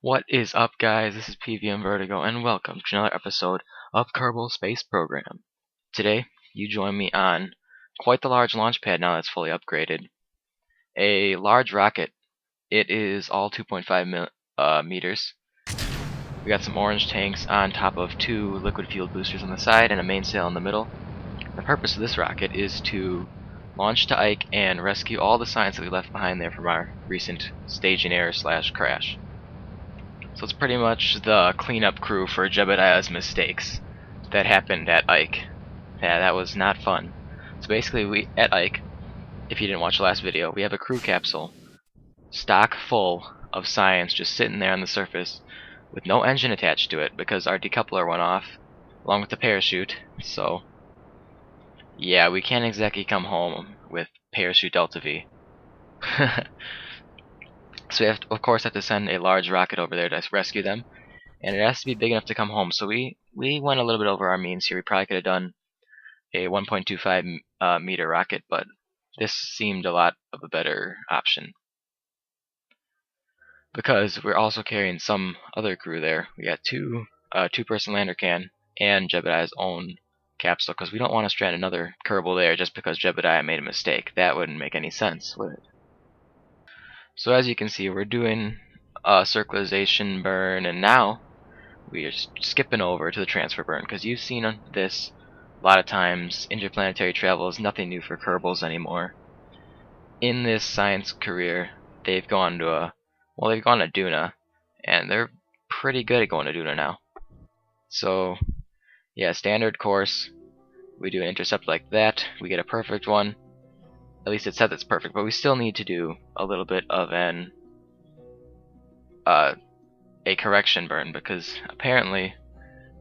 What is up, guys? This is PVM Vertigo, and welcome to another episode of Kerbal Space Program. Today, you join me on quite the large launch pad now that's fully upgraded. A large rocket. It is all 2.5 meters. We got some orange tanks on top of two liquid-fueled boosters on the side and a mainsail in the middle. The purpose of this rocket is to launch to Ike and rescue all the science that we left behind there from our recent staging error/crash. So it's pretty much the cleanup crew for Jebediah's mistakes that happened at Ike. Yeah, that was not fun. So basically, at Ike, if you didn't watch the last video, we have a crew capsule, stock full of science just sitting there on the surface with no engine attached to it because our decoupler went off, along with the parachute. So, yeah, we can't exactly come home with parachute Delta V. So we have to, of course, have to send a large rocket over there to rescue them, and it has to be big enough to come home. So we went a little bit over our means here. We probably could have done a 1.25 meter rocket, but this seemed a lot of a better option because we're also carrying some other crew there. We got two-person lander can and Jebediah's own capsule because we don't want to strand another Kerbal there just because Jebediah made a mistake. That wouldn't make any sense, would it? So as you can see, we're doing a circularization burn, and now we are skipping over to the transfer burn, because you've seen this a lot of times. Interplanetary travel is nothing new for Kerbals anymore. In this science career, they've gone to Duna, and they're pretty good at going to Duna now. So, yeah, standard course, we do an intercept like that, we get a perfect one. At least it says it's perfect, but we still need to do a little bit of a correction burn, because apparently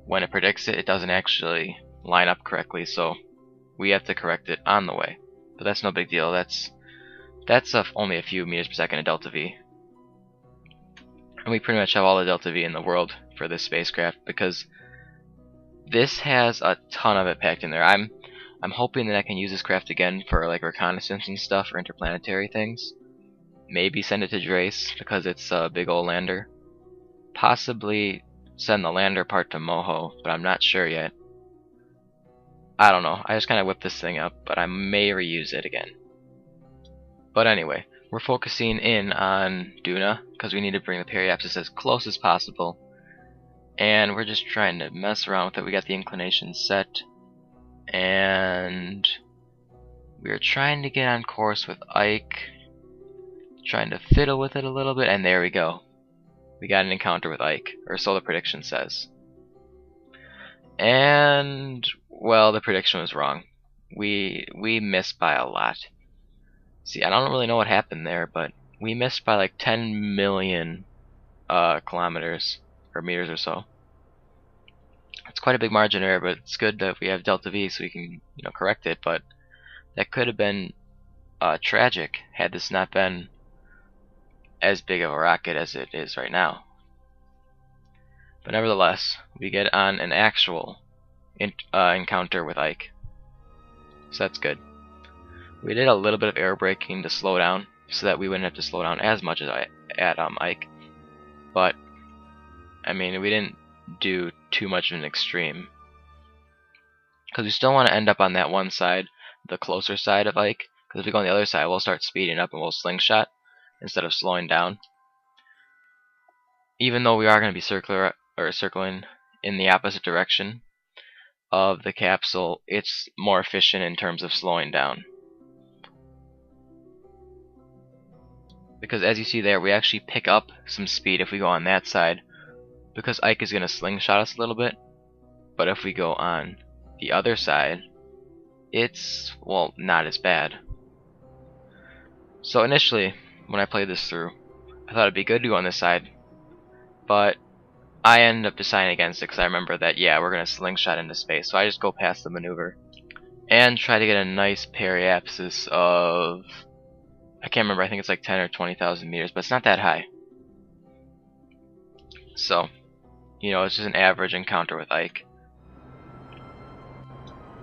when it predicts it, it doesn't actually line up correctly, so we have to correct it on the way. But that's no big deal. That's only a few meters per second of Delta V. And we pretty much have all the Delta V in the world for this spacecraft, because this has a ton of it packed in there. I'm hoping that I can use this craft again for like reconnaissance and stuff, or interplanetary things. Maybe send it to Drace because it's a big old lander. Possibly send the lander part to Moho, but I'm not sure yet. I don't know. I just kind of whipped this thing up, but I may reuse it again. But anyway, we're focusing in on Duna because we need to bring the periapsis as close as possible. And we're just trying to mess around with it. We got the inclination set. And we're trying to get on course with Ike, trying to fiddle with it a little bit, and there we go. We got an encounter with Ike, or so the prediction says. And, well, the prediction was wrong. We missed by a lot. See, I don't really know what happened there, but we missed by like 10 million kilometers, or meters or so. It's quite a big margin of error, but it's good that we have Delta V so we can, correct it. But that could have been tragic had this not been as big of a rocket as it is right now. But nevertheless, we get on an actual encounter with Ike, so that's good. We did a little bit of air braking to slow down, so that we wouldn't have to slow down as much as at Ike. But I mean, we didn't do too much of an extreme, because we still want to end up on that one side, the closer side of Ike, because if we go on the other side, we'll start speeding up and we'll slingshot instead of slowing down. Even though we are going to be circling in the opposite direction of the capsule, it's more efficient in terms of slowing down, because as you see there, we actually pick up some speed if we go on that side, because Ike is going to slingshot us a little bit. But if we go on the other side, it's, well, not as bad. So initially, when I played this through, I thought it'd be good to go on this side, but I ended up deciding against it because I remember that, yeah, we're going to slingshot into space. So I just go past the maneuver and try to get a nice periapsis of, I can't remember, I think it's like 10 or 20,000 meters, but it's not that high. So, it's just an average encounter with Ike.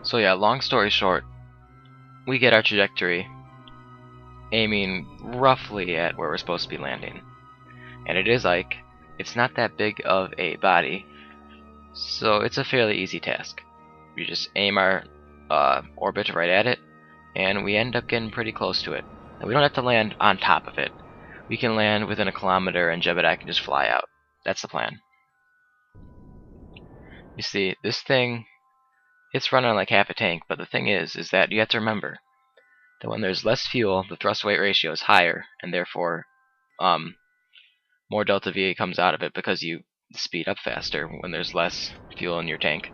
So yeah, long story short, we get our trajectory aiming roughly at where we're supposed to be landing. And it is Ike, it's not that big of a body, so it's a fairly easy task. We just aim our orbit right at it, and we end up getting pretty close to it. And we don't have to land on top of it. We can land within a kilometer, and Jebediah can just fly out. That's the plan. You see, this thing, it's running like half a tank, but the thing is that you have to remember that when there's less fuel, the thrust-weight ratio is higher, and therefore more delta V comes out of it because you speed up faster when there's less fuel in your tank.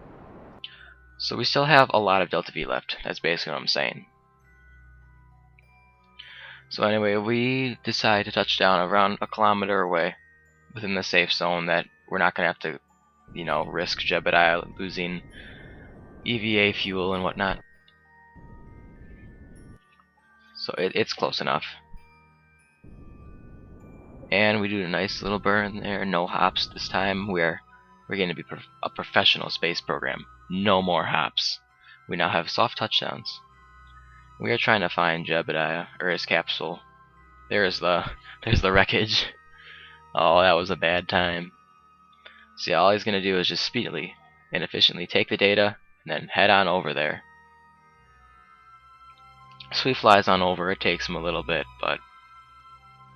So we still have a lot of delta V left. That's basically what I'm saying. So anyway, we decide to touch down around a kilometer away within the safe zone that we're not going to have to, you know, risk Jebediah losing EVA fuel and whatnot. So it's close enough. And we do a nice little burn there, no hops this time. We're going to be a professional space program. No more hops. We now have soft touchdowns. We are trying to find Jebediah, or his capsule. There's the wreckage. Oh, that was a bad time. See, all he's going to do is just speedily and efficiently take the data and then head on over there. So he flies on over. It takes him a little bit, but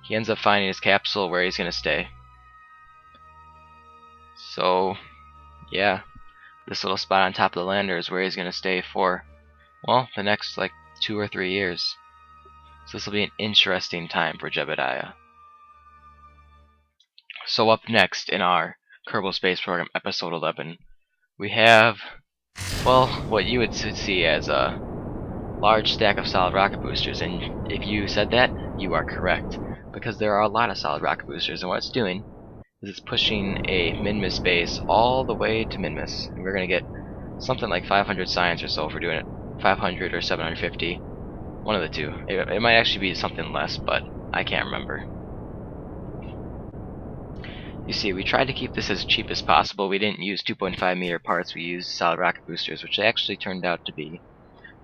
he ends up finding his capsule where he's going to stay. So, yeah, this little spot on top of the lander is where he's going to stay for, well, the next, like, 2 or 3 years. So this will be an interesting time for Jebediah. So up next in our Kerbal Space Program Episode 11, we have, well, what you would see as a large stack of solid rocket boosters. And if you said that, you are correct, because there are a lot of solid rocket boosters, and what it's doing is it's pushing a Minmus base all the way to Minmus. And we're going to get something like 500 science or so for doing it. 500 or 750. One of the two. It might actually be something less, but I can't remember. You see, we tried to keep this as cheap as possible. We didn't use 2.5 meter parts, we used solid rocket boosters, which actually turned out to be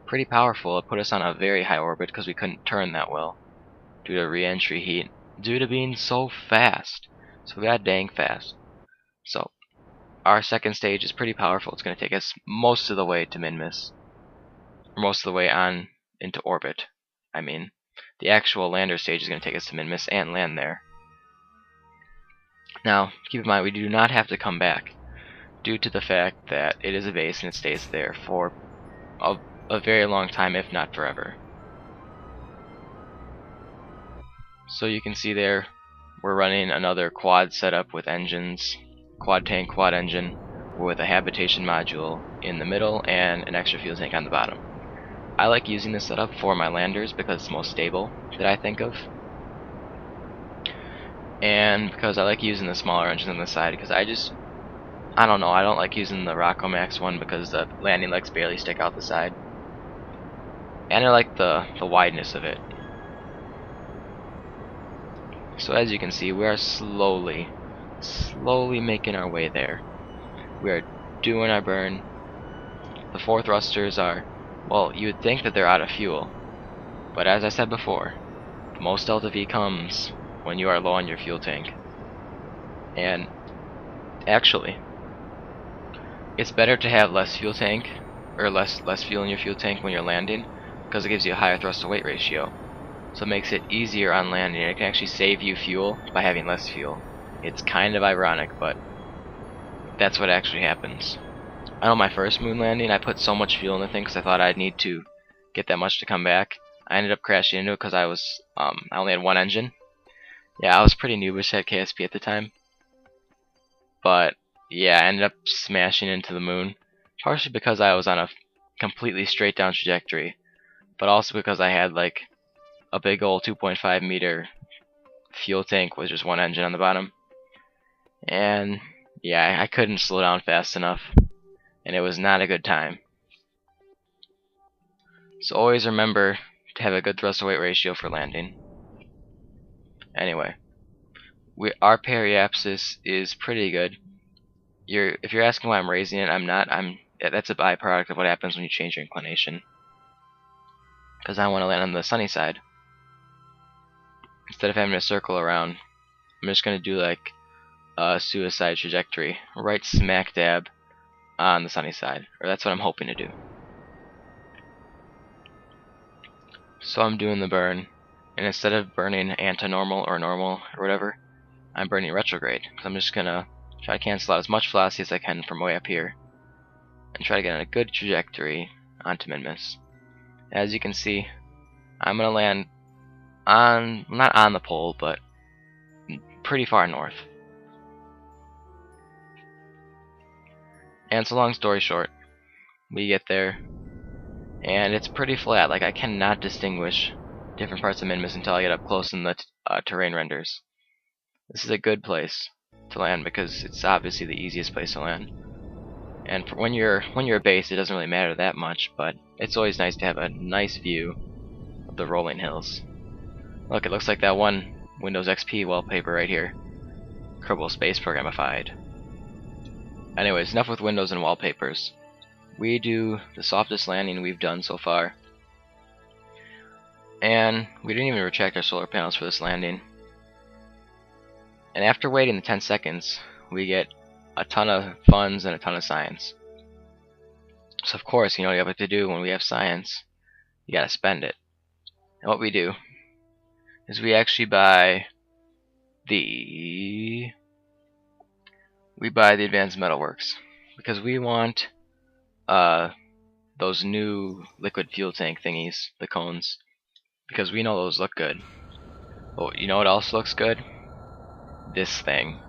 pretty powerful. It put us on a very high orbit because we couldn't turn that well due to re-entry heat, due to being so fast. So we got dang fast. So our second stage is pretty powerful. It's going to take us most of the way to Minmus. Most of the way on into orbit. I mean, the actual lander stage is going to take us to Minmus and land there. Now, keep in mind, we do not have to come back due to the fact that it is a base and it stays there for a very long time, if not forever. So you can see there, we're running another quad setup with engines, quad tank, quad engine, with a habitation module in the middle and an extra fuel tank on the bottom. I like using this setup for my landers because it's most stable that I think of. And because I like using the smaller engine on the side, because I don't know, I don't like using the Rockomax one because the landing legs barely stick out the side. And I like the wideness of it. So as you can see, we are slowly making our way there. We are doing our burn. The 4 thrusters are, well, you would think that they're out of fuel. But as I said before, the most delta V comes when you are low on your fuel tank. And actually, it's better to have less fuel tank, or less fuel in your fuel tank when you're landing, because it gives you a higher thrust to weight ratio. So it makes it easier on landing. It can actually save you fuel by having less fuel. It's kind of ironic, but that's what actually happens. I know my first moon landing, I put so much fuel in the thing because I thought I'd need to get that much to come back. I ended up crashing into it because I only had 1 engine. Yeah, I was pretty noobish at KSP at the time. But yeah, I ended up smashing into the moon, partially because I was on a completely straight down trajectory, but also because I had like a big old 2.5 meter fuel tank with just 1 engine on the bottom. And yeah, I couldn't slow down fast enough, and it was not a good time. So always remember to have a good thrust to weight ratio for landing. Anyway, our periapsis is pretty good. If you're asking why I'm raising it, I'm not. That's a byproduct of what happens when you change your inclination. Because I want to land on the sunny side. Instead of having to circle around, I'm just going to do like suicide trajectory right smack dab on the sunny side, or that's what I'm hoping to do. So I'm doing the burn, and instead of burning anti-normal or normal or whatever, I'm burning retrograde, because I'm just gonna try to cancel out as much velocity as I can from way up here, and try to get on a good trajectory onto Minmus. As you can see, I'm gonna land on, not on the pole, but pretty far north. And so long story short, we get there, and it's pretty flat. Like, I cannot distinguish different parts of Minmus until I get up close in the terrain renders. This is a good place to land because it's obviously the easiest place to land. And for when you're a base, it doesn't really matter that much, but it's always nice to have a nice view of the rolling hills. Look, it looks like that one Windows XP wallpaper right here. Kerbal Space Programified. Anyways, enough with windows and wallpapers. We do the softest landing we've done so far. And we didn't even retract our solar panels for this landing. And after waiting the 10 seconds, we get a ton of funds and a ton of science. So of course, you know what you have to do when we have science. You gotta spend it. And what we do is we actually buy the Advanced Metalworks, because we want those new liquid fuel tank thingies, the cones, because we know those look good. But you know what else looks good? This thing.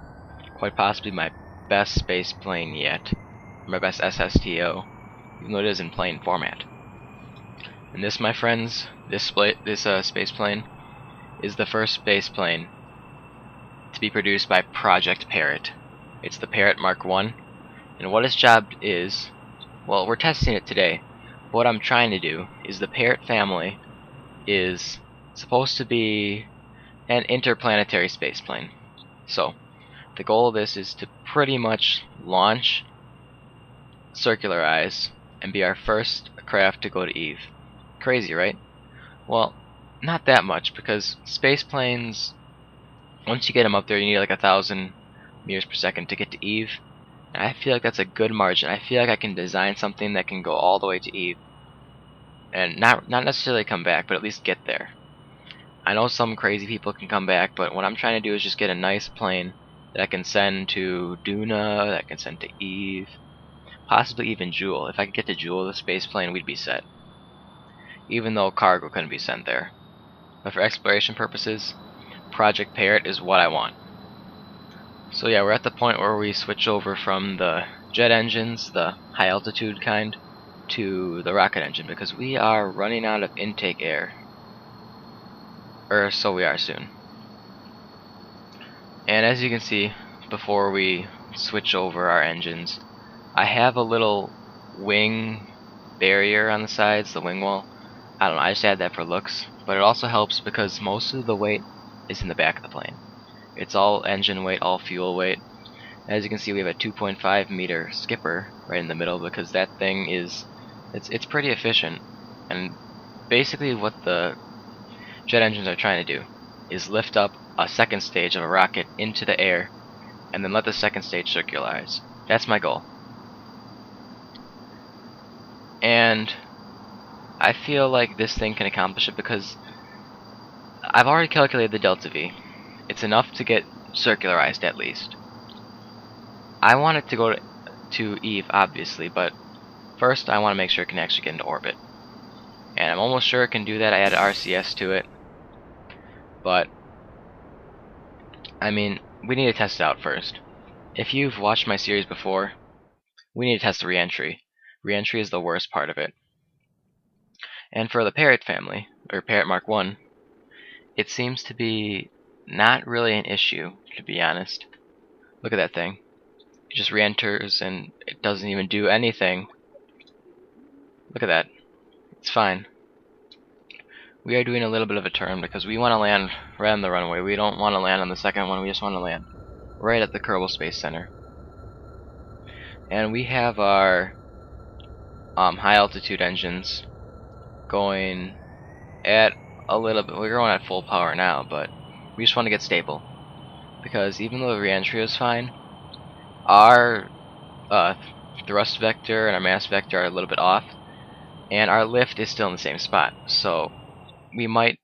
Quite possibly my best space plane yet. My best SSTO, even though it is in plane format. And this, my friends, this space plane is the first space plane to be produced by Project Parrot. It's the Parrot Mark 1, and what its job is, well, we're testing it today. But what I'm trying to do is, the Parrot family is supposed to be an interplanetary spaceplane. So, the goal of this is to pretty much launch, circularize, and be our first craft to go to Eve. Crazy, right? Well, not that much, because spaceplanes, once you get them up there, you need like 1,000 meters per second to get to Eve. And I feel like that's a good margin. I feel like I can design something that can go all the way to Eve, and not necessarily come back, but at least get there. I know some crazy people can come back, but what I'm trying to do is just get a nice plane that I can send to Duna, that I can send to Eve, possibly even Jewel. If I could get to Jewel, the space plane, we'd be set. Even though cargo couldn't be sent there. But for exploration purposes, Project Parrot is what I want. So yeah, we're at the point where we switch over from the jet engines, the high altitude kind, to the rocket engine, because we are running out of intake air. Or so we are soon. And as you can see, before we switch over our engines, I have a little wing barrier on the sides, the wing wall. I don't know, I just add that for looks, but it also helps because most of the weight is in the back of the plane. It's all engine weight, all fuel weight. As you can see, we have a 2.5 meter skipper right in the middle, because that thing is, it's pretty efficient. And basically what the jet engines are trying to do is lift up a second stage of a rocket into the air, and then let the second stage circularize. That's my goal. And I feel like this thing can accomplish it because I've already calculated the delta V. It's enough to get circularized at least. I want it to go to Eve, obviously, but first I want to make sure it can actually get into orbit. And I'm almost sure it can do that. I added RCS to it. But, I mean, we need to test it out first. If you've watched my series before, we need to test the re-entry. Re-entry is the worst part of it. And for the Parrot family, or Parrot Mark 1, it seems to be not really an issue, to be honest. Look at that thing. It just re-enters and it doesn't even do anything. Look at that. It's fine. We are doing a little bit of a turn because we want to land right on the runway. We don't want to land on the second one, we just want to land right at the Kerbal Space Center. And we have our high altitude engines going at a little bit. We're going at full power now, but we just want to get stable. because even though the reentry was fine, our thrust vector and our mass vector are a little bit off, and our lift is still in the same spot, so we might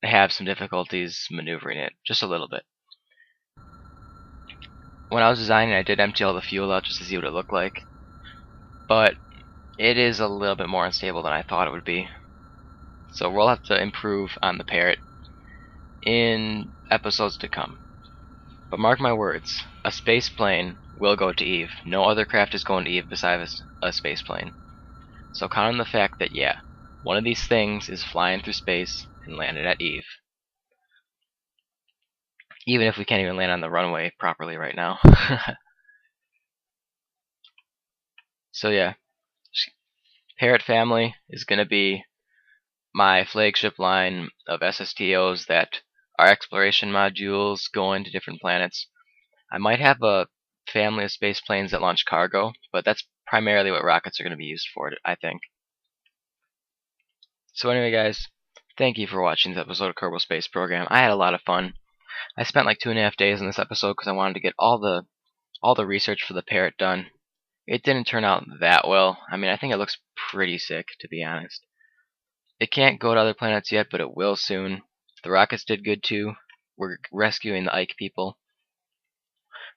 have some difficulties maneuvering it, just a little bit. When I was designing, I did empty all the fuel out just to see what it looked like, but it is a little bit more unstable than I thought it would be. So we'll have to improve on the Parrot in episodes to come. But mark my words, a space plane will go to Eve. No other craft is going to Eve besides a space plane. So count on the fact that, yeah, one of these things is flying through space and landed at Eve. Even if we can't even land on the runway properly right now. So yeah, Parrot family is going to be my flagship line of SSTOs that are exploration modules going to different planets. I might have a family of space planes that launch cargo, but that's primarily what rockets are going to be used for, I think. So anyway, guys, thank you for watching this episode of Kerbal Space Program. I had a lot of fun. I spent like 2.5 days on this episode because I wanted to get all the research for the Parrot done. It didn't turn out that well. I mean, I think it looks pretty sick, to be honest. It can't go to other planets yet, but it will soon. The rockets did good too. We're rescuing the Ike people.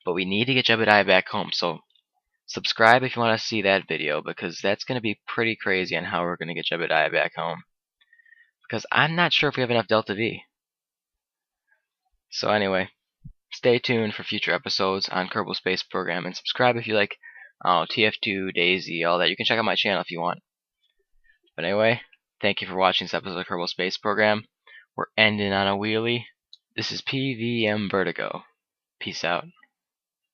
But we need to get Jebediah back home, so subscribe if you want to see that video, because that's going to be pretty crazy on how we're going to get Jebediah back home. Because I'm not sure if we have enough Delta V. So anyway, stay tuned for future episodes on Kerbal Space Program, and subscribe if you like TF2, Daisy, all that. You can check out my channel if you want. But anyway, thank you for watching this episode of Kerbal Space Program. We're ending on a wheelie. This is PVM Vertigo. Peace out.